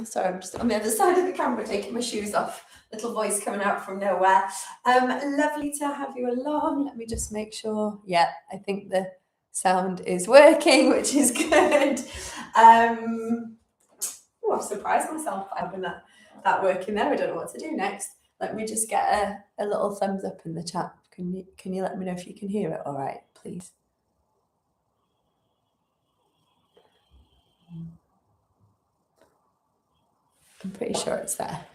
Sorry, I'm just on the other side of the camera taking my shoes off. Little voice coming out from nowhere. Lovely to have you along. Let me just make sure. Yeah, I think the sound is working, which is good. I've surprised myself by having that working there. I don't know what to do next. Let me just get a little thumbs up in the chat. Can you let me know if you can hear it all right, please? I'm pretty sure it's there.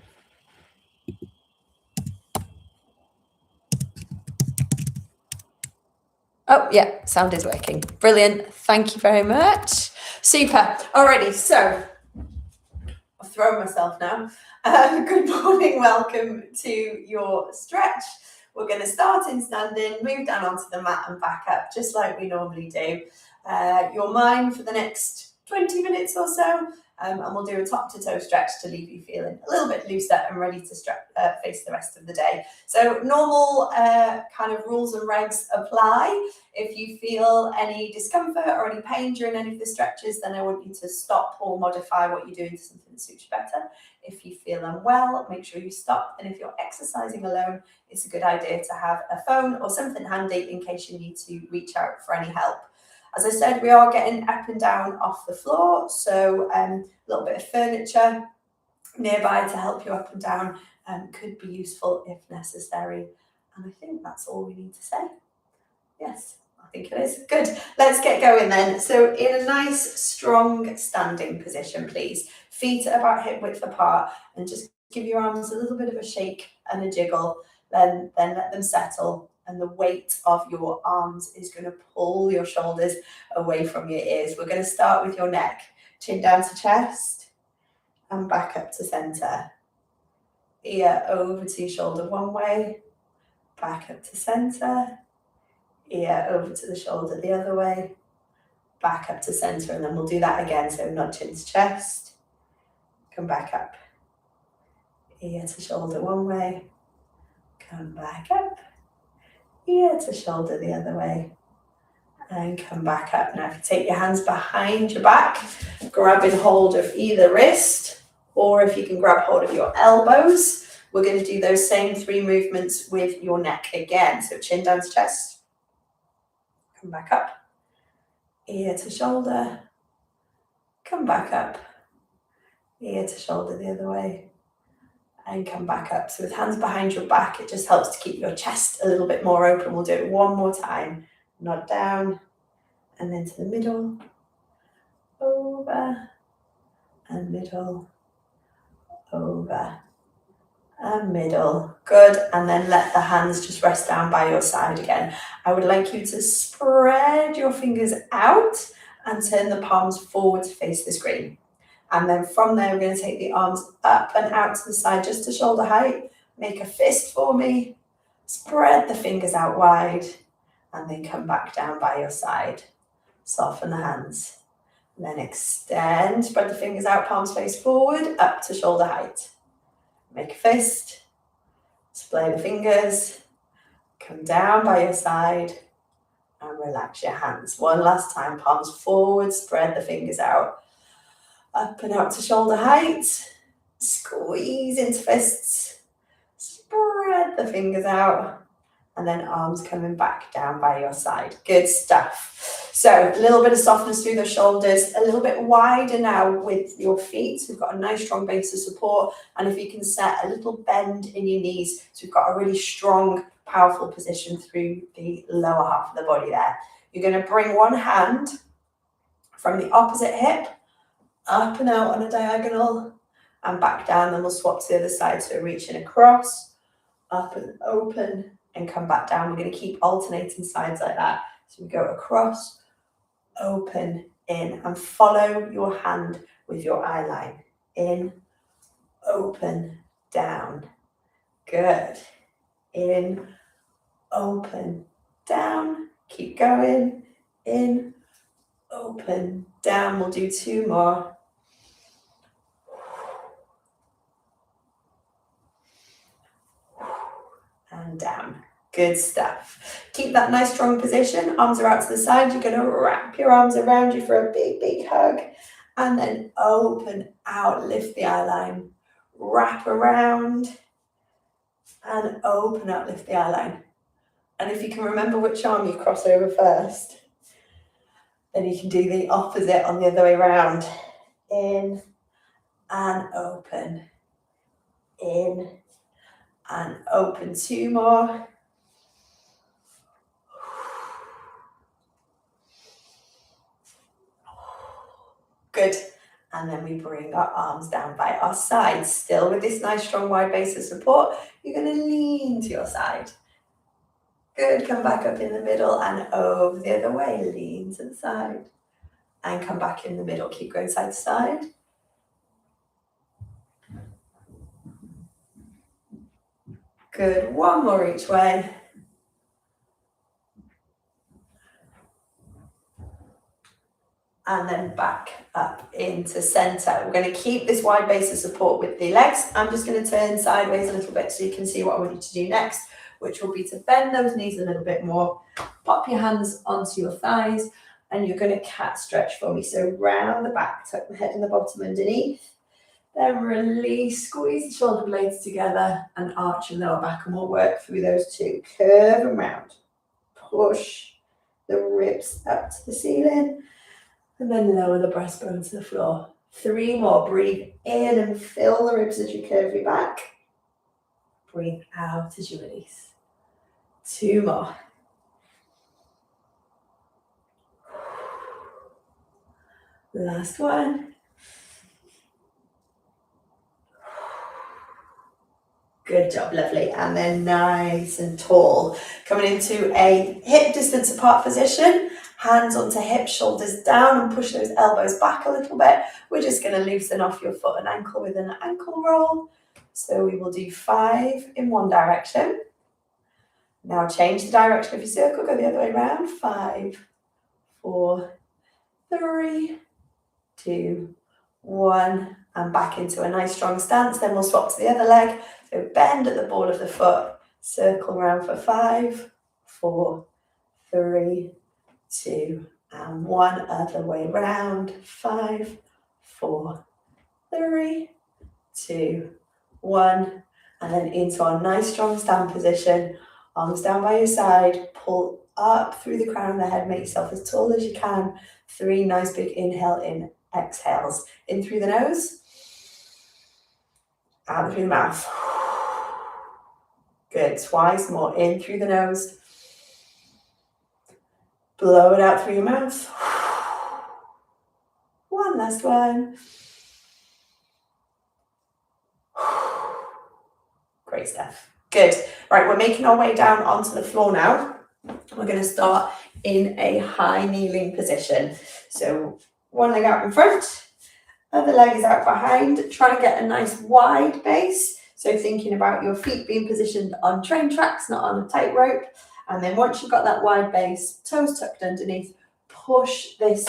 Oh, yeah, sound is working. Brilliant. Thank you very much. Super. Alrighty, so I've thrown myself now. Good morning. Welcome to your stretch. We're going to start in standing, move down onto the mat and back up, just like we normally do. Your mind for the next 20 minutes or so, and we'll do a top to toe stretch to leave you feeling a little bit looser and ready to face the rest of the day. So normal kind of rules and regs apply. If you feel any discomfort or any pain during any of the stretches, then I want you to stop or modify what you're doing to something that suits you better. If you feel unwell, make sure you stop. And if you're exercising alone, it's a good idea to have a phone or something handy in case you need to reach out for any help. As I said, we are getting up and down off the floor, so a little bit of furniture nearby to help you up and down could be useful if necessary. And I think that's all we need to say. Yes, I think it is. Good. Let's get going then. So in a nice, strong standing position, please. Feet are about hip width apart, and just give your arms a little bit of a shake and a jiggle, then let them settle. And the weight of your arms is going to pull your shoulders away from your ears. We're going to start with your neck. Chin down to chest and back up to center. Ear over to your shoulder one way, back up to center. Ear over to the shoulder the other way, back up to center. And then we'll do that again. So nod chin to chest, come back up. Ear to shoulder one way, come back up. Ear to shoulder the other way and come back up. Now if you take your hands behind your back, grabbing hold of either wrist, or if you can grab hold of your elbows, we're going to do those same 3 movements with your neck again. So chin down to chest, come back up, ear to shoulder, come back up, ear to shoulder the other way, and come back up. So with hands behind your back, it just helps to keep your chest a little bit more open. We'll do it one more time. Nod down and then to the middle, over and middle, over and middle. Good. And then let the hands just rest down by your side again. I would like you to spread your fingers out and turn the palms forward to face the screen. And then from there, we're going to take the arms up and out to the side, just to shoulder height. Make a fist for me. Spread the fingers out wide. And then come back down by your side. Soften the hands. And then extend. Spread the fingers out, palms face forward, up to shoulder height. Make a fist. Splay the fingers. Come down by your side. And relax your hands. One last time. Palms forward. Spread the fingers out. Up and out to shoulder height, squeeze into fists, spread the fingers out, and then arms coming back down by your side. Good stuff. So a little bit of softness through the shoulders, a little bit wider now with your feet. So we've got a nice strong base of support, and if you can set a little bend in your knees, so we've got a really strong, powerful position through the lower half of the body there. You're going to bring one hand from the opposite hip, up and out on a diagonal and back down. Then we'll swap to the other side. So reaching across, up and open, and come back down. We're going to keep alternating sides like that. So we go across, open, in, and follow your hand with your eye line. In, open, down. Good. In, open, down. Keep going. In, open, down. We'll do 2 more. And down. Good stuff. Keep that nice strong position. Arms are out to the side. You're going to wrap your arms around you for a big, big hug. and then open out, lift the eye line, wrap around, and open up, lift the eye line. And if you can remember which arm you cross over first, then you can do the opposite on the other way around. In and open, in and open. 2 more. Good. And then we bring our arms down by our sides. Still with this nice strong wide base of support, you're going to lean to your side. Good. Come back up in the middle and over the other way. Lean to the side and come back in the middle. Keep going side to side. Good. 1 more each way. And then back up into center. We're going to keep this wide base of support with the legs. I'm just going to turn sideways a little bit so you can see what I want you to do next, which will be to bend those knees a little bit more. Pop your hands onto your thighs and you're going to cat stretch for me. So round the back, tuck the head and the bottom underneath. Then release, squeeze the shoulder blades together and arch your lower back, and we'll work through those 2. Curve and round. Push the ribs up to the ceiling. And then lower the breastbone to the floor. 3 more. Breathe in and fill the ribs as you curve your back. Breathe out as you release. 2 more. Last one. Good job, lovely. And then nice and tall. Coming into a hip distance apart position. Hands onto hips, shoulders down, and push those elbows back a little bit. We're just going to loosen off your foot and ankle with an ankle roll. So we will do 5 in one direction. Now change the direction of your circle, go the other way around. 5, 4, 3, 2, 1, and back into a nice strong stance. Then we'll swap to the other leg. So bend at the ball of the foot, circle around for 5, 4, 3, 2, and 1, other way round. 5, 4, 3, 2, 1, and then into our nice strong stand position. Arms down by your side, pull up through the crown of the head, make yourself as tall as you can. 3 nice big inhale in, exhales. In through the nose, out through the mouth. Good, twice more. In through the nose, blow it out through your mouth. 1 last one. Great stuff. Good. Right, we're making our way down onto the floor now. We're going to start in a high kneeling position. So 1 leg out in front, other leg is out behind. Try and get a nice wide base. So thinking about your feet being positioned on train tracks, not on a tightrope. And then once you've got that wide base, toes tucked underneath, push this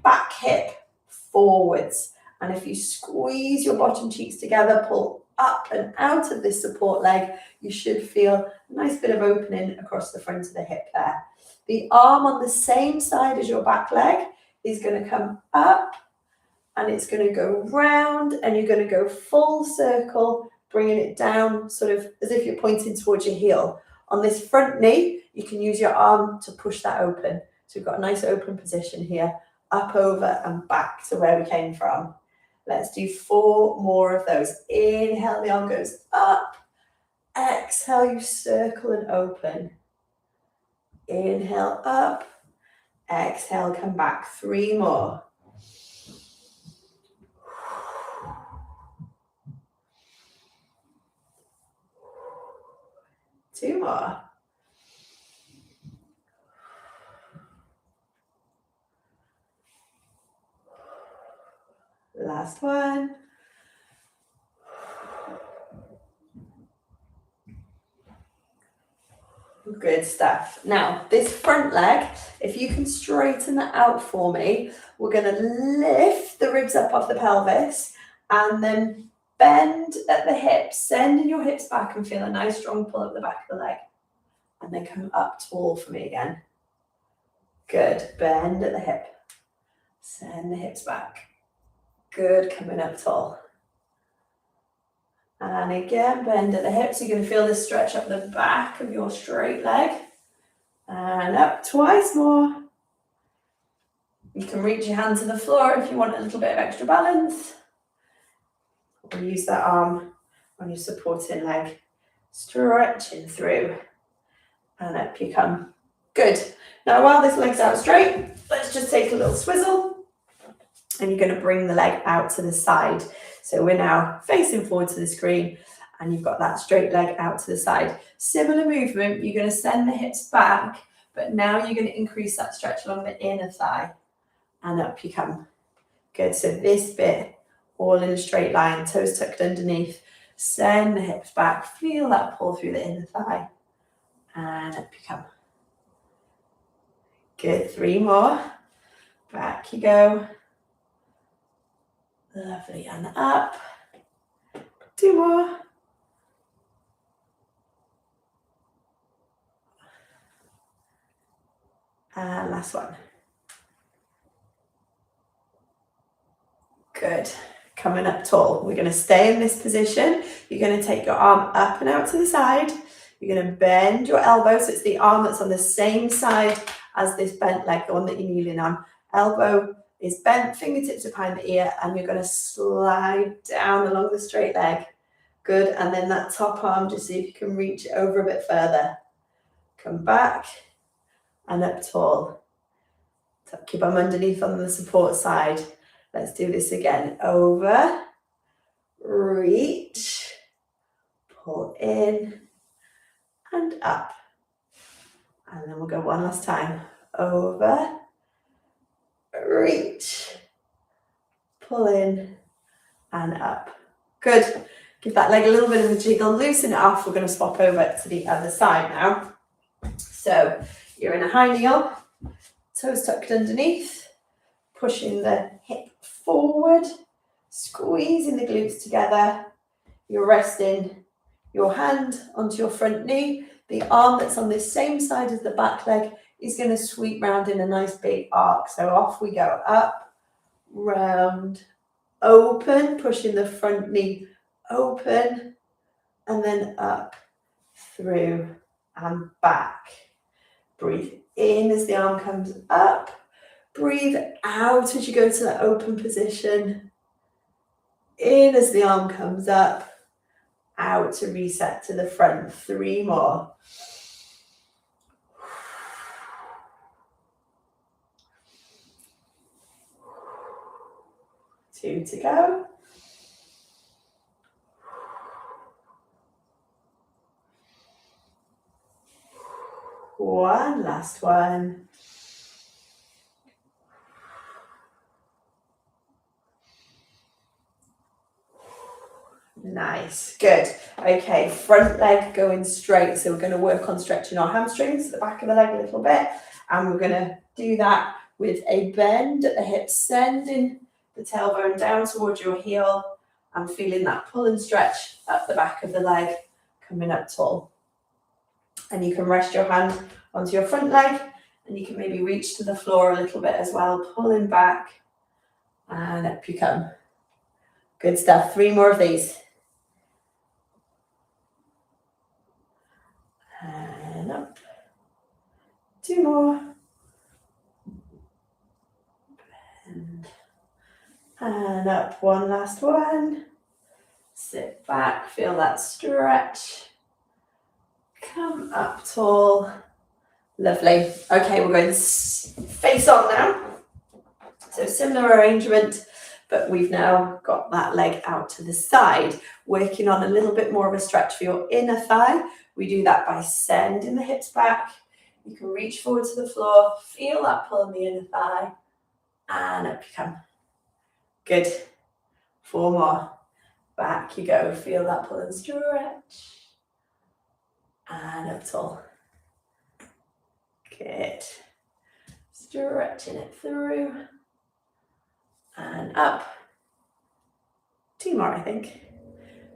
back hip forwards. And if you squeeze your bottom cheeks together, pull up and out of this support leg, you should feel a nice bit of opening across the front of the hip there. The arm on the same side as your back leg is going to come up and it's going to go round, and you're going to go full circle, bringing it down sort of as if you're pointing towards your heel. On this front knee, you can use your arm to push that open. So we've got a nice open position here, up, over, and back to where we came from. Let's do 4 more of those. Inhale, the arm goes up. Exhale, you circle and open. Inhale, up. Exhale, come back. 3 more. Two more. Last one. Good stuff. Now, this front leg, if you can straighten that out for me, we're going to lift the ribs up off the pelvis and then bend at the hips, sending your hips back and feel a nice strong pull up the back of the leg. And then come up tall for me again. Good. Bend at the hip. Send the hips back. Good, coming up tall. And again, bend at the hips. You're going to feel this stretch up the back of your straight leg. And up twice more. You can reach your hand to the floor if you want a little bit of extra balance. Or use that arm on your supporting leg. Stretching through. And up you come. Good. Now while this leg's out straight, let's just take a little swizzle. And you're going to bring the leg out to the side. So we're now facing forward to the screen and you've got that straight leg out to the side. Similar movement, you're going to send the hips back, but now you're going to increase that stretch along the inner thigh and up you come. Good, so this bit, all in a straight line, toes tucked underneath, send the hips back, feel that pull through the inner thigh and up you come. Good, 3 more, back you go. Lovely, and up. 2 more. And last one. Good. Coming up tall. We're going to stay in this position. You're going to take your arm up and out to the side. You're going to bend your elbow, so it's the arm that's on the same side as this bent leg, the one that you're kneeling on. Elbow is bent, fingertips behind the ear, and you're going to slide down along the straight leg. Good, and then that top arm, just see if you can reach it over a bit further. Come back and up tall. Tuck your bum underneath on the support side. Let's do this again. Over, reach, pull in and up. And then we'll go one last time. Over, reach, pull in and up. Good. Give that leg a little bit of a jiggle, loosen it off. We're going to swap over to the other side now. So you're in a high kneel, toes tucked underneath, pushing the hip forward, squeezing the glutes together. You're resting your hand onto your front knee. The arm that's on this same side as the back leg is going to sweep round in a nice big arc. So off we go, up, round, open, pushing the front knee open, and then up, through, and back. Breathe in as the arm comes up. Breathe out as you go to that open position. In as the arm comes up. Out to reset to the front. 3 more. Two to go. One last one. Nice, good. Okay, front leg going straight. So we're going to work on stretching our hamstrings, the back of the leg a little bit. And we're going to do that with a bend at the hips, sending the tailbone down towards your heel and feeling that pull and stretch up the back of the leg, coming up tall. And you can rest your hand onto your front leg and you can maybe reach to the floor a little bit as well, pulling back and up you come. Good stuff. 3 more of these. And up. 2 more. And up. One last one. Sit back, feel that stretch. Come up tall. Lovely. Okay, we're going face on now. So similar arrangement, but we've now got that leg out to the side, working on a little bit more of a stretch for your inner thigh. We do that by sending the hips back. You can reach forward to the floor, feel that pull in the inner thigh, and up you come. Good. 4 more. Back you go. Feel that pull and stretch. And up tall. Good. Stretching it through. And up. 2 more, I think.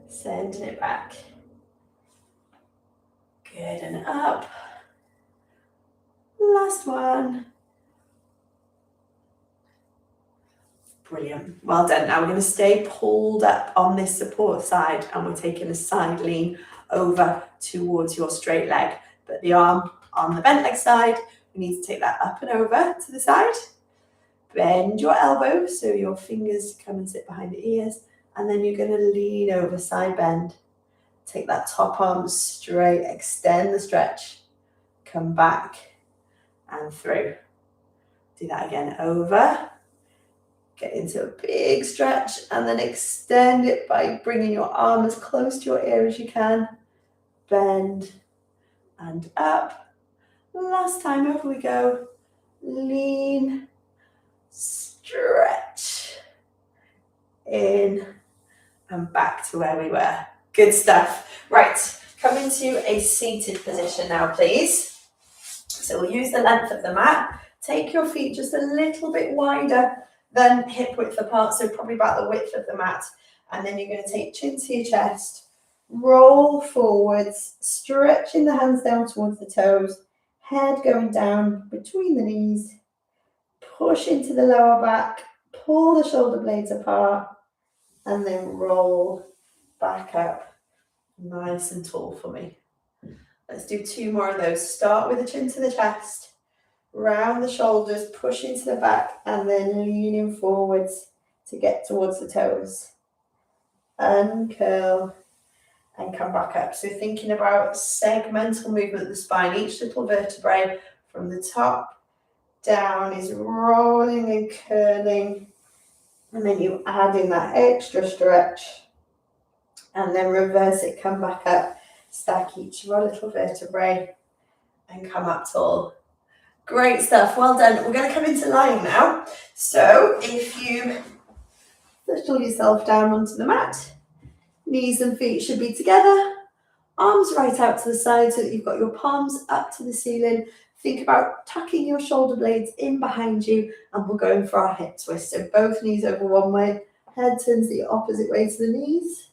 Sending it back. Good, and up. Last one. Brilliant. Well done. Now we're going to stay pulled up on this support side, and we're taking a side lean over towards your straight leg. But the arm on the bent leg side, we need to take that up and over to the side. Bend your elbows so your fingers come and sit behind the ears, and then you're going to lean over, side bend. Take that top arm straight, extend the stretch, come back and through. Do that again, over, get into a big stretch, and then extend it by bringing your arm as close to your ear as you can. Bend and up. Last time, over we go. Lean, stretch, in and back to where we were. Good stuff. Right, come into a seated position now, please. So we'll use the length of the mat. Take your feet just a little bit wider than hip width apart, so probably about the width of the mat. And then you're going to take chin to your chest, roll forwards, stretching the hands down towards the toes, head going down between the knees, push into the lower back, pull the shoulder blades apart, and then roll back up. Nice and tall for me. Let's do 2 more of those. Start with the chin to the chest, round the shoulders, push into the back, and then leaning forwards to get towards the toes. Uncurl and come back up. So thinking about segmental movement of the spine, each little vertebrae from the top down is rolling and curling, and then you add in that extra stretch, and then reverse it, come back up, stack each of your little vertebrae, and come up tall. Great stuff, well done. We're going to come into lying now. So if you settle yourself down onto the mat, knees and feet should be together, arms right out to the side so that you've got your palms up to the ceiling. Think about tucking your shoulder blades in behind you, and we're going for our hip twist. So both knees over one way, head turns the opposite way to the knees,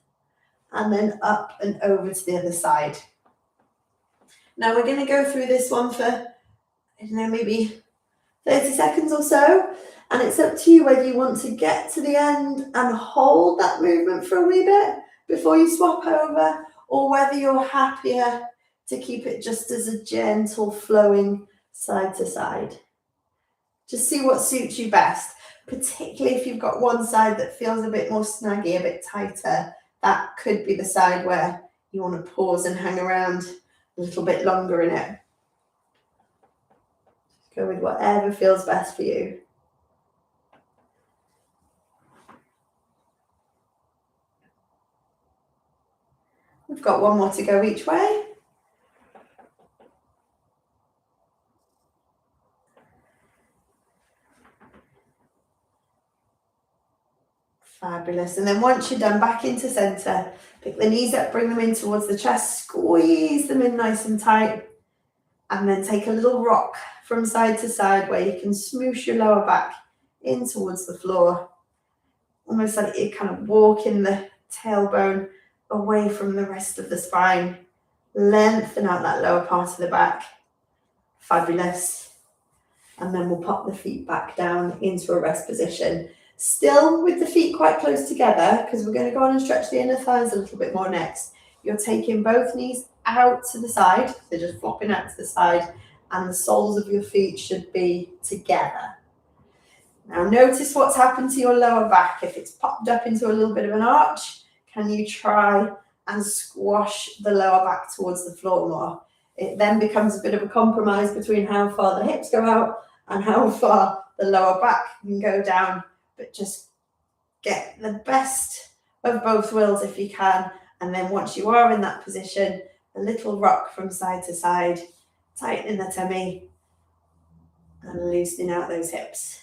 and then up and over to the other side. Now we're going to go through this one for, I don't know, maybe 30 seconds or so, and it's up to you whether you want to get to the end and hold that movement for a wee bit before you swap over, or whether you're happier to keep it just as a gentle flowing side to side. Just see what suits you best, particularly if you've got one side that feels a bit more snaggy, a bit tighter. That could be the side where you want to pause and hang around a little bit longer in it. Go with whatever feels best for you. We've got 1 more to go each way. Fabulous. And then once you're done, back into center. Pick the knees up, bring them in towards the chest, squeeze them in nice and tight. And then take a little rock from side to side where you can smoosh your lower back in towards the floor. Almost like you're kind of walking the tailbone away from the rest of the spine. Lengthen out that lower part of the back. Fabulous. And then we'll pop the feet back down into a rest position. Still with the feet quite close together, because we're going to go on and stretch the inner thighs a little bit more next. You're taking both knees out to the side. They're just flopping out to the side, and the soles of your feet should be together. Now notice what's happened to your lower back. If it's popped up into a little bit of an arch, can you try and squash the lower back towards the floor more? It then becomes a bit of a compromise between how far the hips go out and how far the lower back can go down. But just get the best of both worlds if you can. And then once you are in that position, a little rock from side to side, tightening the tummy and loosening out those hips.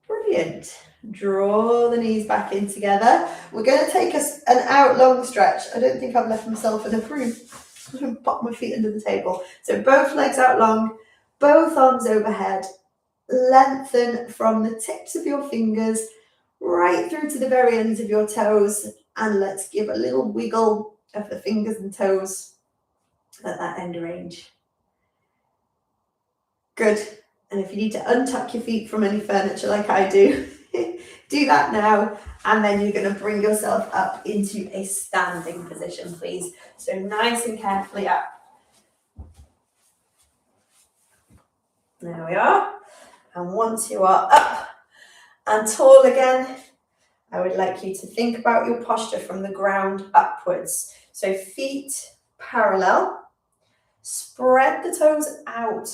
Brilliant. Draw the knees back in together. We're going to take us an out long stretch. I don't think I've left myself an approved. I'm going to pop my feet under the table. So both legs out long, both arms overhead. Lengthen from the tips of your fingers right through to the very ends of your toes, and let's give a little wiggle of the fingers and toes at that end range. Good. And if you need to untuck your feet from any furniture like I do, do that now. And then you're going to bring yourself up into a standing position, please. So nice and carefully up. There we are. And once you are up and tall again, I would like you to think about your posture from the ground upwards. So feet parallel, spread the toes out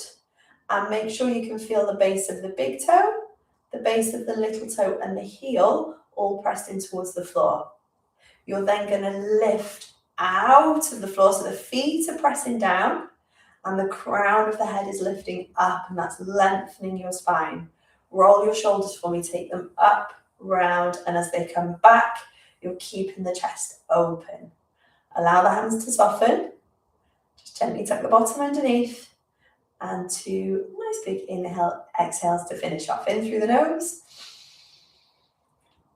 and make sure you can feel the base of the big toe, the base of the little toe and the heel all pressed in towards the floor. You're then going to lift out of the floor so the feet are pressing down and the crown of the head is lifting up, and that's lengthening your spine. Roll your shoulders for me, take them up, round, and as they come back, you're keeping the chest open. Allow the hands to soften. Just gently tuck the bottom underneath. And 2 nice big inhale, exhales to finish off. In through the nose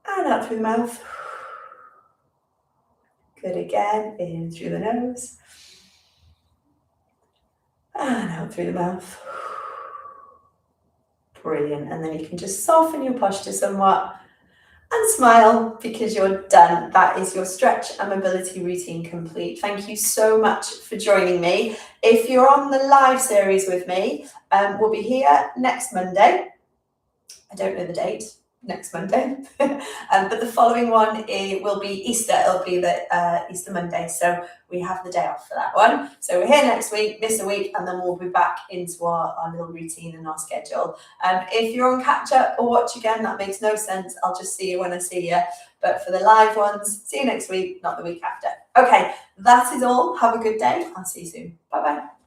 and out through the mouth. Good again. In through the nose and out through the mouth. Brilliant. And then you can just soften your posture somewhat and smile because you're done. That is your stretch and mobility routine complete. Thank you so much for joining me. If you're on the live series with me, we'll be here next Monday. I don't know the date, next Monday, but the following one will be Easter. It'll be the Easter Monday, so we have the day off for that one. So we're here next week, miss a week, and then we'll be back into our little routine and our schedule. If you're on catch up or watch again, that makes no sense. I'll just see you when I see you. But for the live ones, see you next week, not the week after. Okay, that is all. Have a good day. I'll see you soon. Bye-bye.